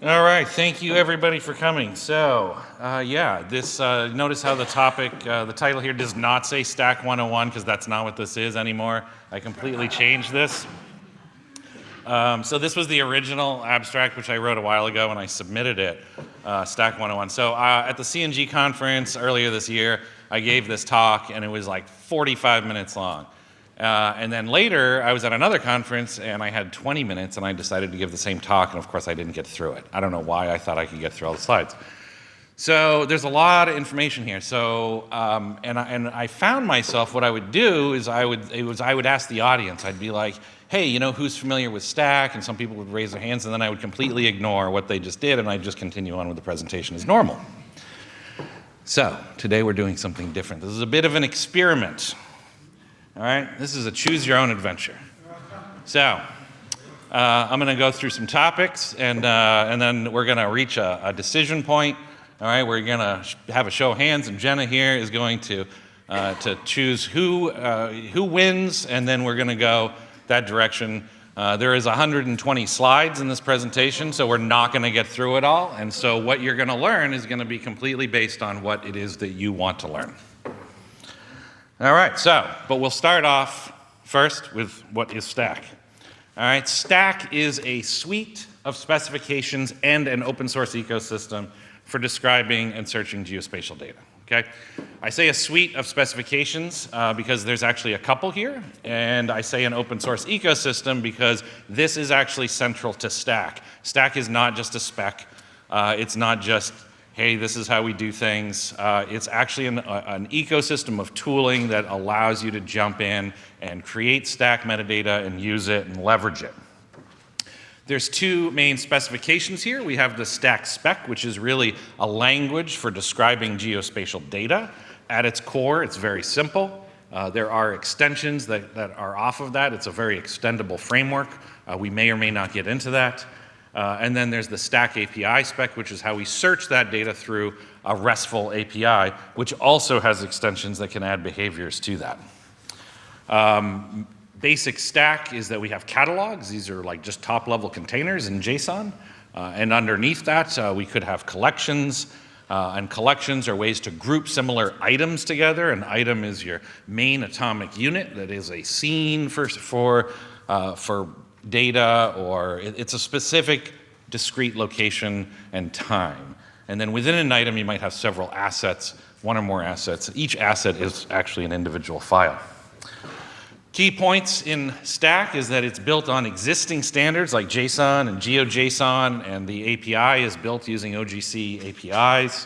All right, thank you everybody for coming. So, notice how the title here does not say STAC 101 because that's not what this is anymore. I completely changed this. So this was the original abstract which I wrote a while ago and I submitted it, STAC 101. So at the CNG conference earlier this year, I gave this talk and it was like 45 minutes long. And then later, I was at another conference and I had 20 minutes and I decided to give the same talk, and of course I didn't get through it. I don't know why I thought I could get through all the slides. So there's a lot of information here. So, and I found myself, what I would do is I would ask the audience, I'd be like, hey, you know, who's familiar with STAC? And some people would raise their hands, and then I would completely ignore what they just did and I'd just continue on with the presentation as normal. So today we're doing something different. This is a bit of an experiment. All right, this is a choose your own adventure. So I'm going to go through some topics and then we're going to reach a decision point. All right, we're going to have a show of hands, and Jenna here is going to choose who wins, and then we're going to go that direction. There is 120 slides in this presentation, so we're not going to get through it all. And so what you're going to learn is going to be completely based on what it is that you want to learn. All right, but we'll start off first with what is STAC. All right, STAC is a suite of specifications and an open source ecosystem for describing and searching geospatial data, okay? I say a suite of specifications because there's actually a couple here, and I say an open source ecosystem because this is actually central to STAC. STAC is not just a spec, it's not just, hey, this is how we do things. It's actually an ecosystem of tooling that allows you to jump in and create STAC metadata and use it and leverage it. There's two main specifications here. We have the STAC spec, which is really a language for describing geospatial data. At its core, it's very simple. There are extensions that are off of that. It's a very extendable framework. We may or may not get into that. And then there's the STAC API spec, which is how we search that data through a RESTful API, which also has extensions that can add behaviors to that. Basic STAC is that we have catalogs. These are like just top-level containers in JSON. And underneath that, we could have collections. And collections are ways to group similar items together. An item is your main atomic unit that is a scene for data, or it's a specific discrete location and time. And then within an item, you might have several assets, one or more assets. Each asset is actually an individual file. Key points in STAC is that it's built on existing standards like JSON and GeoJSON, and the API is built using OGC APIs.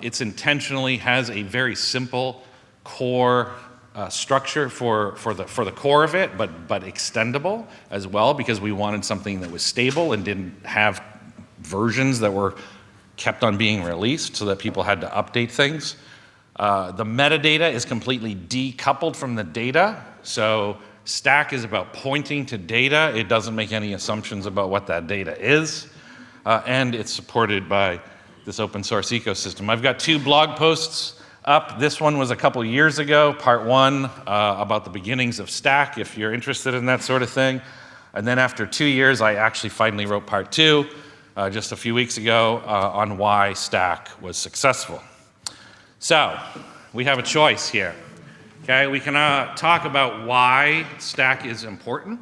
It intentionally has a very simple core structure for the core of it, but extendable as well, because we wanted something that was stable and didn't have versions that were kept on being released so that people had to update things. The metadata is completely decoupled from the data. So STAC is about pointing to data. It doesn't make any assumptions about what that data is. And it's supported by this open source ecosystem. I've got two blog posts up. This one was a couple years ago, part one, about the beginnings of STAC, if you're interested in that sort of thing. And then after 2 years, I actually finally wrote part two, just a few weeks ago, on why STAC was successful. So, we have a choice here, okay? We can talk about why STAC is important.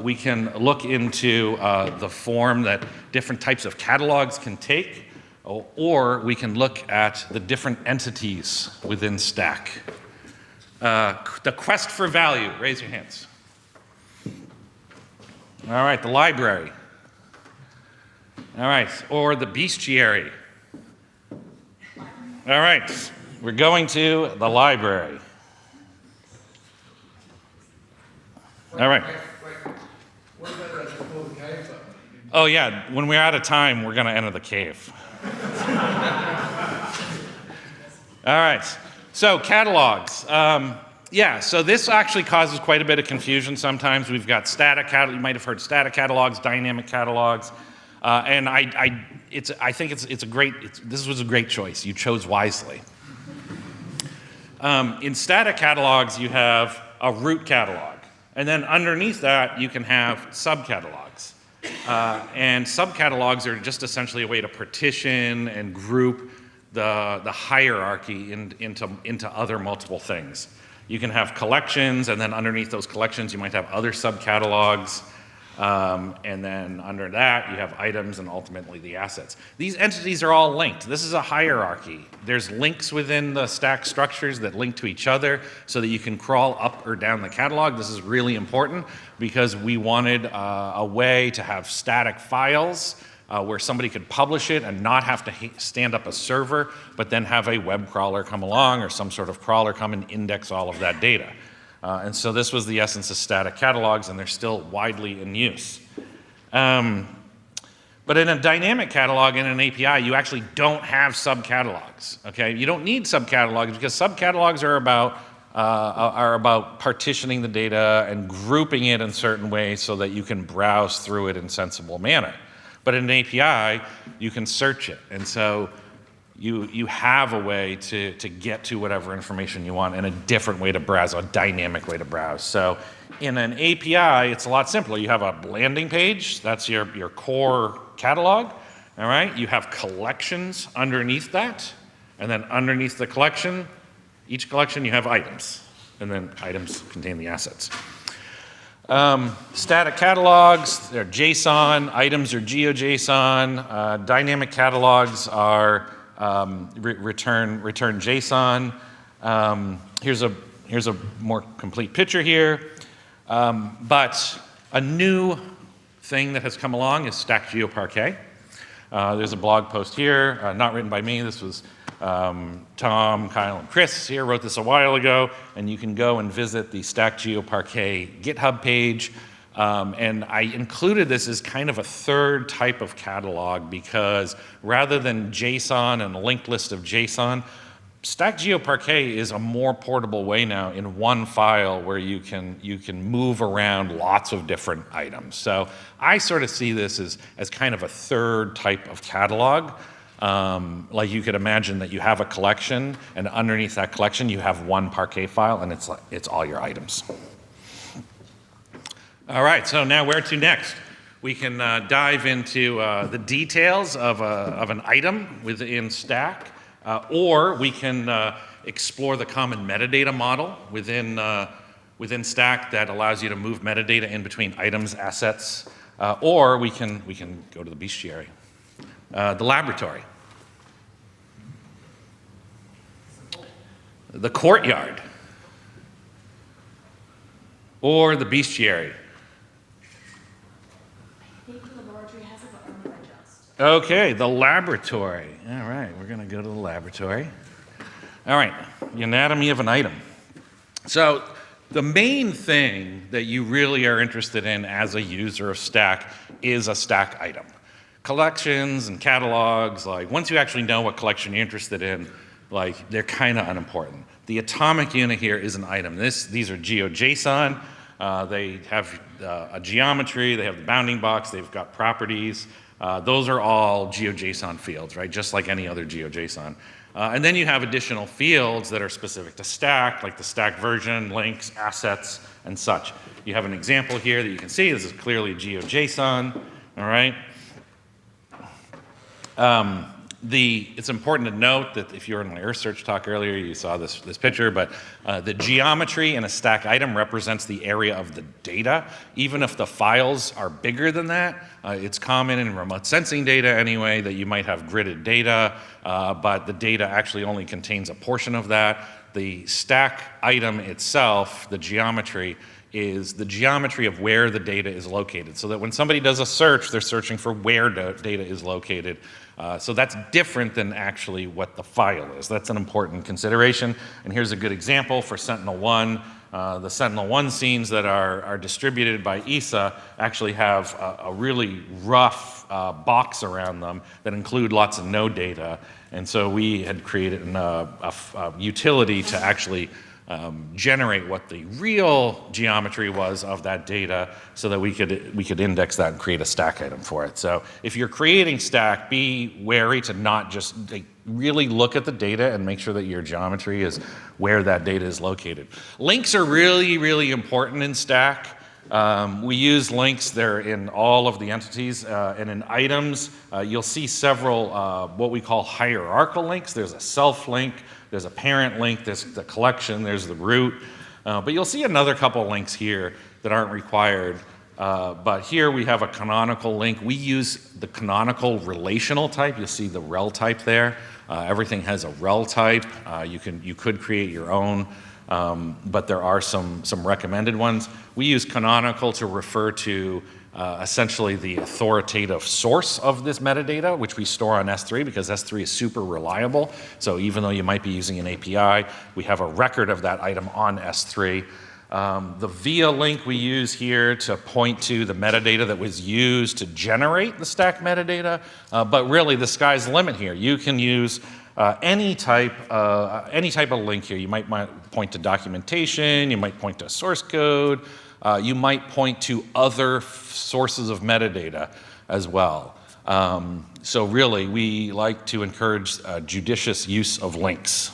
We can look into the form that different types of catalogs can take, or we can look at the different entities within STAC. The quest for value, raise your hands. All right, the library. All right, or the bestiary. All right, we're going to the library. All right. What about that full cave? Oh yeah, when we're out of time, we're going to enter the cave. All right, so catalogs. So this actually causes quite a bit of confusion sometimes. We've got static catalogs, you might have heard static catalogs, dynamic catalogs, and I think this was a great choice. You chose wisely. In static catalogs, you have a root catalog, and then underneath that, you can have subcatalogs. And subcatalogs are just essentially a way to partition and group the hierarchy into other multiple things. You can have collections, and then underneath those collections, you might have other subcatalogs. And then under that, you have items and ultimately the assets. These entities are all linked. This is a hierarchy. There's links within the stack structures that link to each other so that you can crawl up or down the catalog. This is really important because we wanted a way to have static files where somebody could publish it and not have to stand up a server, but then have a web crawler come along or some sort of crawler come and index all of that data. And so this was the essence of static catalogs, and they're still widely in use. But in a dynamic catalog in an API, you actually don't have subcatalogs. Okay, you don't need subcatalogs because subcatalogs are about partitioning the data and grouping it in certain ways so that you can browse through it in a sensible manner. But in an API, you can search it, and so you have a way to get to whatever information you want and a different way to browse, a dynamic way to browse. So in an API, it's a lot simpler. You have a landing page, that's your core catalog, all right? You have collections underneath that, and then underneath the collection, each collection you have items, and then items contain the assets. Static catalogs, they're JSON, items are GeoJSON, dynamic catalogs are return JSON. Here's a more complete picture here. But a new thing that has come along is STAC GeoParquet. There's a blog post here, not written by me. This was Tom, Kyle, and Chris here wrote this a while ago, and you can go and visit the STAC GeoParquet GitHub page. And I included this as kind of a third type of catalog because rather than JSON and a linked list of JSON, STAC GeoParquet is a more portable way now in one file where you can move around lots of different items. So I sort of see this as kind of a third type of catalog. Like you could imagine that you have a collection, and underneath that collection you have one Parquet file, and it's all your items. All right, so now where to next? We can dive into the details of an item within STAC, or we can explore the common metadata model within STAC that allows you to move metadata in between items, assets, or we can go to the bestiary, the laboratory, the courtyard, or the bestiary. Okay, the laboratory. All right, we're going to go to the laboratory. All right, the anatomy of an item. So the main thing that you really are interested in as a user of STAC is a STAC item. Collections and catalogs, like once you actually know what collection you're interested in, like they're kind of unimportant. The atomic unit here is an item. These are GeoJSON. They have a geometry, they have the bounding box, they've got properties. Those are all GeoJSON fields, right? Just like any other GeoJSON. And then you have additional fields that are specific to STAC, like the STAC version, links, assets, and such. You have an example here that you can see. This is clearly GeoJSON, all right? It's important to note that if you were in my Earth Search talk earlier, you saw this picture, but the geometry in a STAC item represents the area of the data. Even if the files are bigger than that, it's common in remote sensing data anyway that you might have gridded data, but the data actually only contains a portion of that. The STAC item itself, the geometry, is the geometry of where the data is located, so that when somebody does a search, they're searching for where data is located. So that's different than actually what the file is. That's an important consideration. And here's a good example for Sentinel-1. The Sentinel-1 scenes that are distributed by ESA actually have a really rough box around them that include lots of node data. And so we had created a utility to actually generate what the real geometry was of that data so that we could index that and create a STAC item for it. So if you're creating STAC, be wary to not just really look at the data and make sure that your geometry is where that data is located. Links are really, really important in STAC. We use links. They're in all of the entities, and in items, you'll see several what we call hierarchical links. There's a self link, there's a parent link, there's the collection, there's the root. But you'll see another couple links here that aren't required. But here we have a canonical link. We use the canonical relational type. You'll see the rel type there. Everything has a rel type. You could create your own. But there are some recommended ones. We use canonical to refer to essentially the authoritative source of this metadata, which we store on S3 because S3 is super reliable. So even though you might be using an API, we have a record of that item on S3. The via link we use here to point to the metadata that was used to generate the stack metadata, but really the sky's the limit here. You can use any type of link here. You might point to documentation, you might point to source code, you might point to other sources of metadata as well. So really, we like to encourage judicious use of links.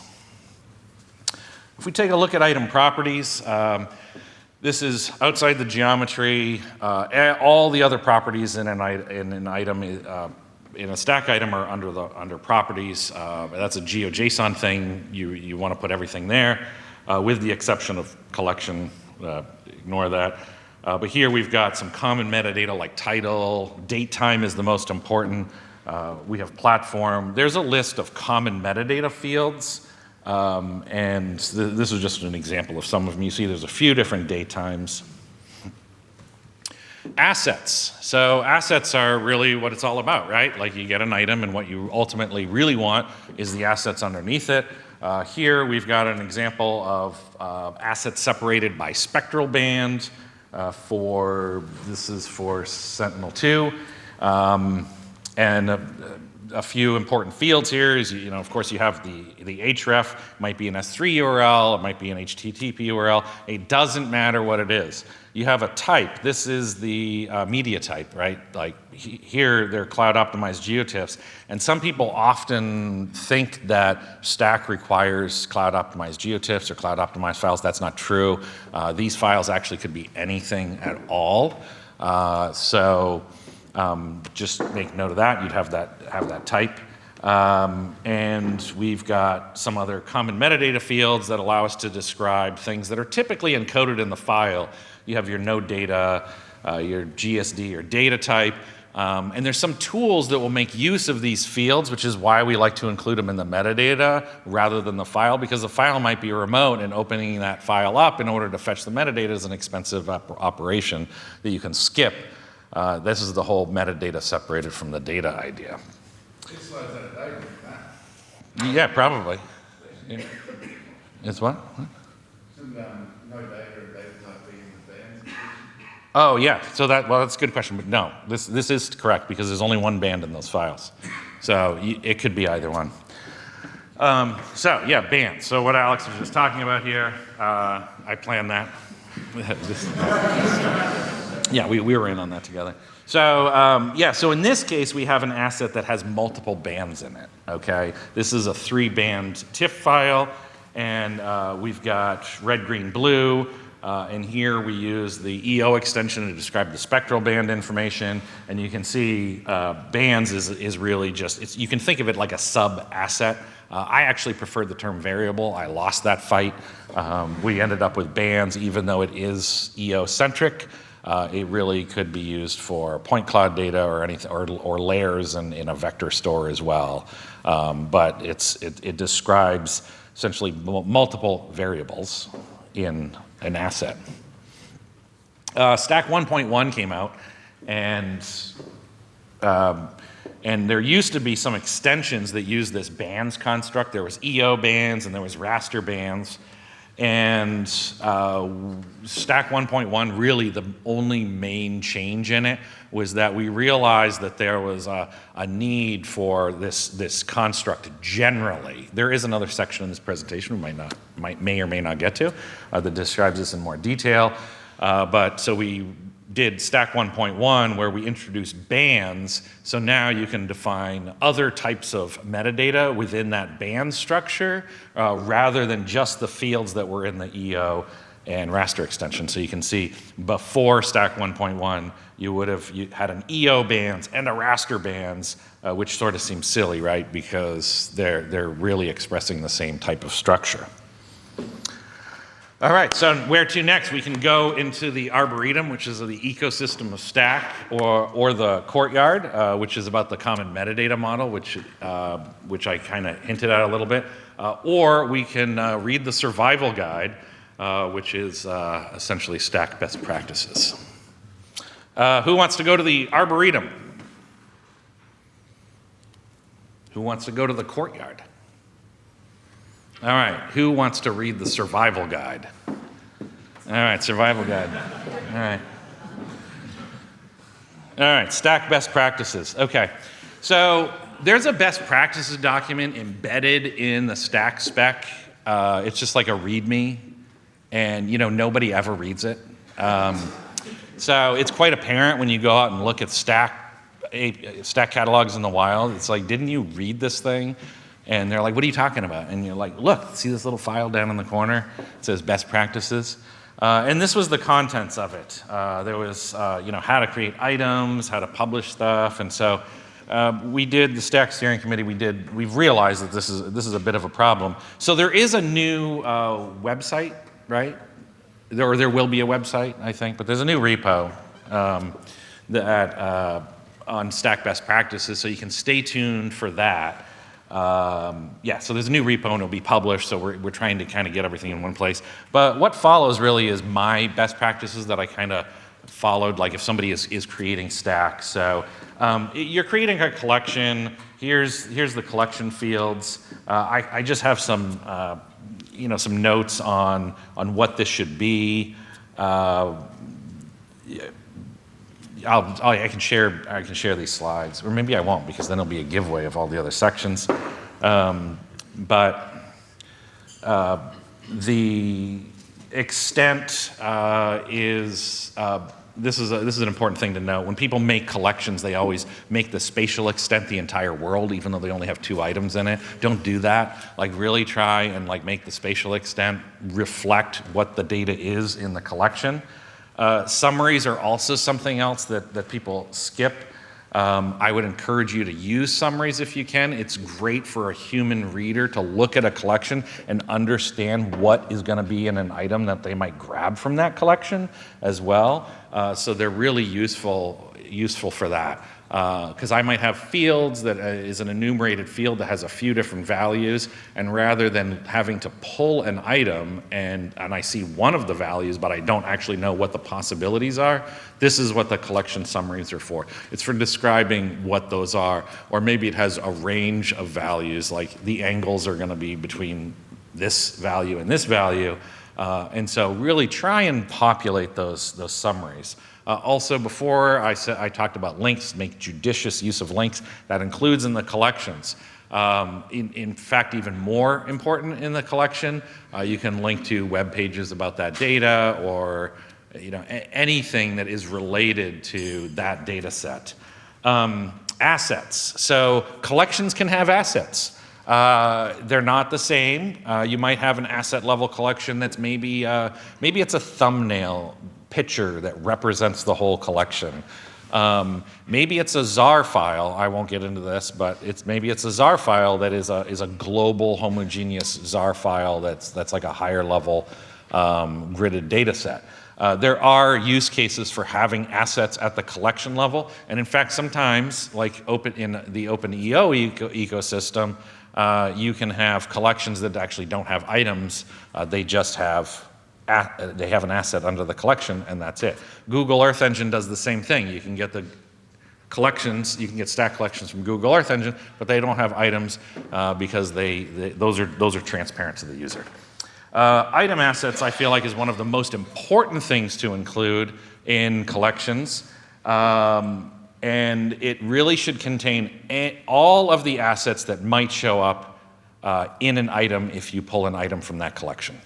If we take a look at item properties, this is outside the geometry. All the other properties in an item, in a stack item are under properties. That's a GeoJSON thing. You want to put everything there, with the exception of collection. Ignore that. But here we've got some common metadata like title, date time is the most important. We have platform. There's a list of common metadata fields. And this is just an example of some of them. You see there's a few different date times. Assets. So assets are really what it's all about, right? Like you get an item and what you ultimately really want is the assets underneath it. Here we've got an example of assets separated by spectral band. This is for Sentinel-2. And a few important fields here is, of course, you have the href, might be an S3 URL, it might be an HTTP URL. It doesn't matter what it is. You have a type. This is the media type, right? Like here, they're cloud-optimized geotiffs. And some people often think that STAC requires cloud-optimized geotiffs or cloud-optimized files. That's not true. These files actually could be anything at all. Just make note of that. You'd have that type. And we've got some other common metadata fields that allow us to describe things that are typically encoded in the file. You have your node data, your GSD, your data type. And there's some tools that will make use of these fields, which is why we like to include them in the metadata rather than the file, because the file might be remote, and opening that file up in order to fetch the metadata is an expensive operation that you can skip. This is the whole metadata separated from the data idea. 6 slides at a time, huh? Yeah, probably. It's what? Some no data or data type being the bands. Oh yeah. So that's a good question, but no, this is correct because there's only one band in those files, so it could be either one. So yeah, bands. So what Alex was just talking about here, I planned that. Yeah, we were in on that together. So so in this case, we have an asset that has multiple bands in it, okay? This is a 3-band TIFF file, and we've got red, green, blue, and here we use the EO extension to describe the spectral band information, and you can see bands is really just, you can think of it like a sub-asset. I actually preferred the term variable. I lost that fight. We ended up with bands, even though it is EO-centric. It really could be used for point cloud data or anything, or layers in a vector store as well. But it describes essentially multiple variables in an asset. STAC 1.1 came out, and there used to be some extensions that used this bands construct. There was EO bands and there was raster bands. And STAC 1.1, really the only main change in it was that we realized that there was a need for this construct generally. There is another section in this presentation we may or may not get to that describes this in more detail. But so we did STAC 1.1 where we introduced bands, so now you can define other types of metadata within that band structure rather than just the fields that were in the EO and raster extension. So you can see before STAC 1.1, you had an EO bands and a raster bands, which sort of seems silly, right? Because they're really expressing the same type of structure. All right, so where to next? We can go into the arboretum, which is the ecosystem of STAC, or the courtyard, which is about the common metadata model, which I kind of hinted at a little bit. Or we can read the survival guide, which is essentially STAC best practices. Who wants to go to the arboretum? Who wants to go to the courtyard? All right, who wants to read the survival guide? All right, survival guide. All right. All right, STAC best practices. Okay, so there's a best practices document embedded in the STAC spec. It's just like a README, and nobody ever reads it. So it's quite apparent when you go out and look at STAC catalogs in the wild. It's like, didn't you read this thing? And they're like, what are you talking about? And you're like, look, see this little file down in the corner? It says best practices. And this was the contents of it. There was, how to create items, how to publish stuff. And so we did, the STAC steering committee, we've realized that this is a bit of a problem. So there is a new website, right? There will be a website, I think, but there's a new repo on STAC best practices, so you can stay tuned for that. So there's a new repo and it'll be published, so we're trying to kind of get everything in one place. But what follows really is my best practices that I kind of followed, like if somebody is creating STAC. So you're creating a collection, here's the collection fields. I just have some notes on what this should be. I can share these slides, or maybe I won't, because then it'll be a giveaway of all the other sections. But the extent is this is an important thing to know. When people make collections, they always make the spatial extent the entire world, even though they only have 2 items in it. Don't do that. Like, really try and make the spatial extent reflect what the data is in the collection. Summaries are also something else that people skip. I would encourage you to use summaries if you can. It's great for a human reader to look at a collection and understand what is going to be in an item that they might grab from that collection as well. So they're really useful for that. Because I might have fields that is an enumerated field that has a few different values, and rather than having to pull an item and I see one of the values but I don't actually know what the possibilities are, this is what the collection summaries are for. It's for describing what those are, or maybe it has a range of values, like the angles are going to be between this value and this value, and so really try and populate those summaries. Also, before I talked about links, make judicious use of links. That includes in the collections. In fact, even more important in the collection, you can link to web pages about that data, or anything that is related to that data set. Assets. So collections can have assets. They're not the same. You might have an asset level collection that's maybe it's a thumbnail picture that represents the whole collection. Maybe it's a ZAR file. I won't get into this, but maybe it's a ZAR file that is a global homogeneous ZAR file that's like a higher level gridded data set. There are use cases for having assets at the collection level, and in fact, sometimes, like in the OpenEO ecosystem, you can have collections that actually don't have items. They just have an asset under the collection, and that's it. Google Earth Engine does the same thing. You can get the collections, you can get STAC collections from Google Earth Engine, but they don't have items because those are transparent to the user. Item assets, I feel like, is one of the most important things to include in collections, and it really should contain all of the assets that might show up in an item if you pull an item from that collection.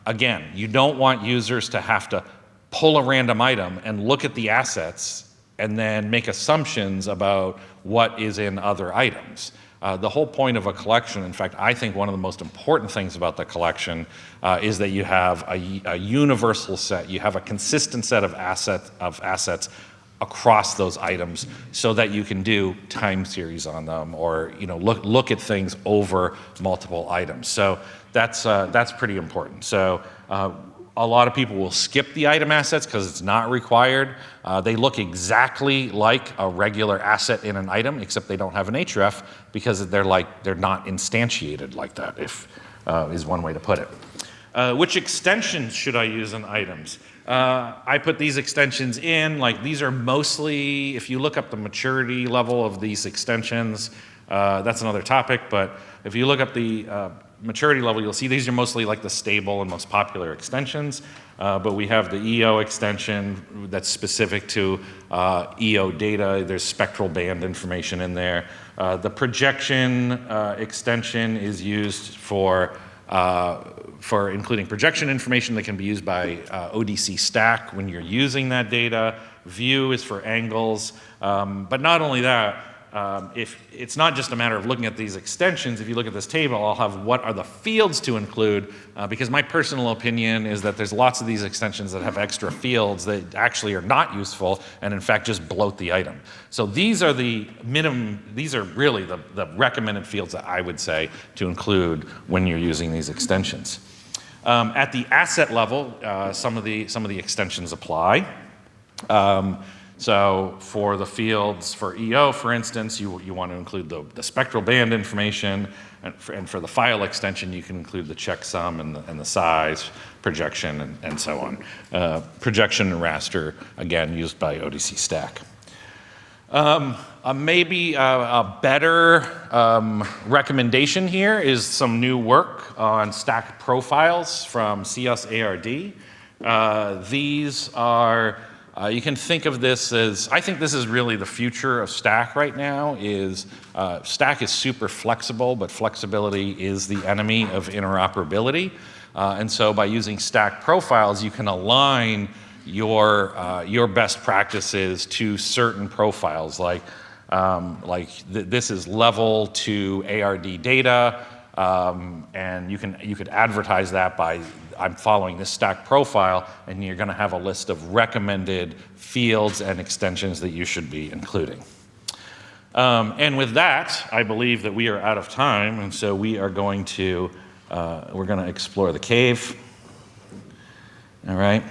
Again, you don't want users to have to pull a random item and look at the assets and then make assumptions about what is in other items. The whole point of a collection, in fact, I think one of the most important things about the collection is that you have a universal set, you have a consistent set of assets across those items so that you can do time series on them or look at things over multiple items. So that's pretty important. So a lot of people will skip the item assets because it's not required. They look exactly like a regular asset in an item, except they don't have an href because they're not instantiated like that, is one way to put it. Which extensions should I use in items? I put these extensions in, these are mostly, if you look up the maturity level of these extensions, that's another topic, but if you look up the maturity level, you'll see these are mostly like the stable and most popular extensions, but we have the EO extension that's specific to EO data. There's spectral band information in there. The projection extension is used for including projection information that can be used by ODC STAC when you're using that data. View is for angles, but not only that, if it's not just a matter of looking at these extensions. If you look at this table, I'll have what are the fields to include, because my personal opinion is that there's lots of these extensions that have extra fields that actually are not useful and in fact just bloat the item. So these are the minimum, these are really the recommended fields that I would say to include when you're using these extensions. At the asset level, some of the extensions apply. So for the fields, for EO, for instance, you want to include the spectral band information, and for the file extension, you can include the checksum and the size, projection, and so on. Projection and raster, again, used by ODC STAC. Maybe a better recommendation here is some new work on stack profiles from CSARD. These are you can think of this as, I think this is really the future of STAC right now, is STAC is super flexible, but flexibility is the enemy of interoperability. And so by using stack profiles, you can align your best practices to certain profiles, this is level to ARD data, and you could advertise that by I'm following this stack profile, and you're going to have a list of recommended fields and extensions that you should be including. And with that, I believe that we are out of time, and so we are going to explore the cave. All right.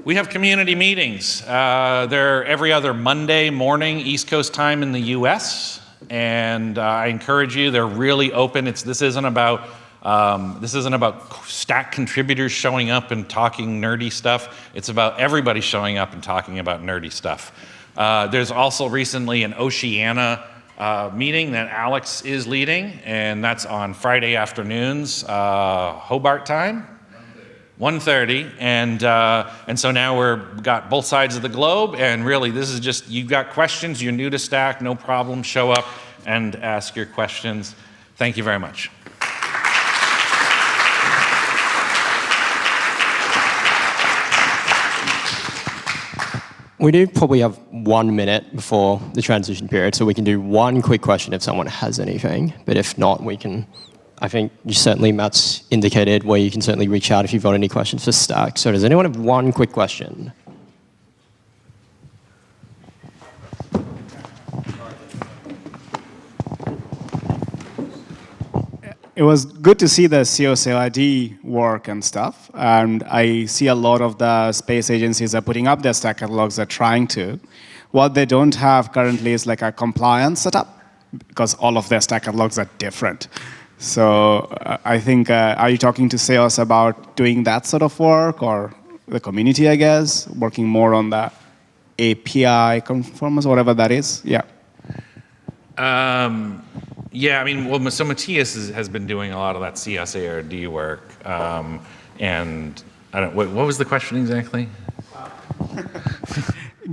We have community meetings. They're every other Monday morning, East Coast time in the US. And I encourage you, they're really open. This isn't about STAC contributors showing up and talking nerdy stuff. It's about everybody showing up and talking about nerdy stuff. There's also recently an Oceania meeting that Alex is leading, and that's on Friday afternoons, Hobart time. 1:30, and so now we've got both sides of the globe, and really this is just, you've got questions, you're new to STAC, no problem, show up and ask your questions. Thank you very much. We do probably have 1 minute before the transition period, so we can do one quick question if someone has anything, but if not, we can. I think certainly Matt's indicated where you can certainly reach out if you've got any questions for STAC. So does anyone have one quick question? It was good to see the CSAID work and stuff, and I see a lot of the space agencies are putting up their STAC catalogs, they're trying to. What they don't have currently is like a compliance setup, because all of their STAC catalogs are different. So I think, are you talking to sales about doing that sort of work, or the community, I guess, working more on the API conformance, whatever that is? Yeah. Yeah, I mean, well, so Matthias has been doing a lot of that CSARD work, and I don't. What was the question exactly?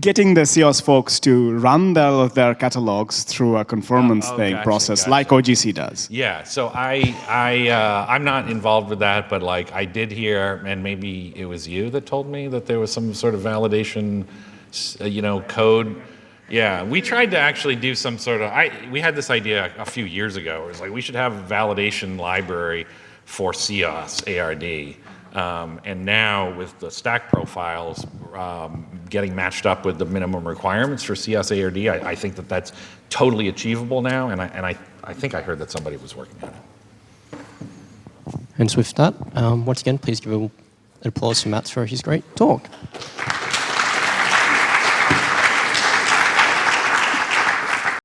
Getting the CS folks to run their catalogs through a conformance process, like OGC does. Yeah, so I'm not involved with that, but like I did hear, and maybe it was you that told me that there was some sort of validation, code Yeah, we tried to actually do some sort of, we had this idea a few years ago. It was like we should have a validation library for COS, ARD. And now with the stack profiles getting matched up with the minimum requirements for COS, ARD, I think that that's totally achievable now. And I think I heard that somebody was working on it. And so with that, once again, please give an applause to Matt for his great talk.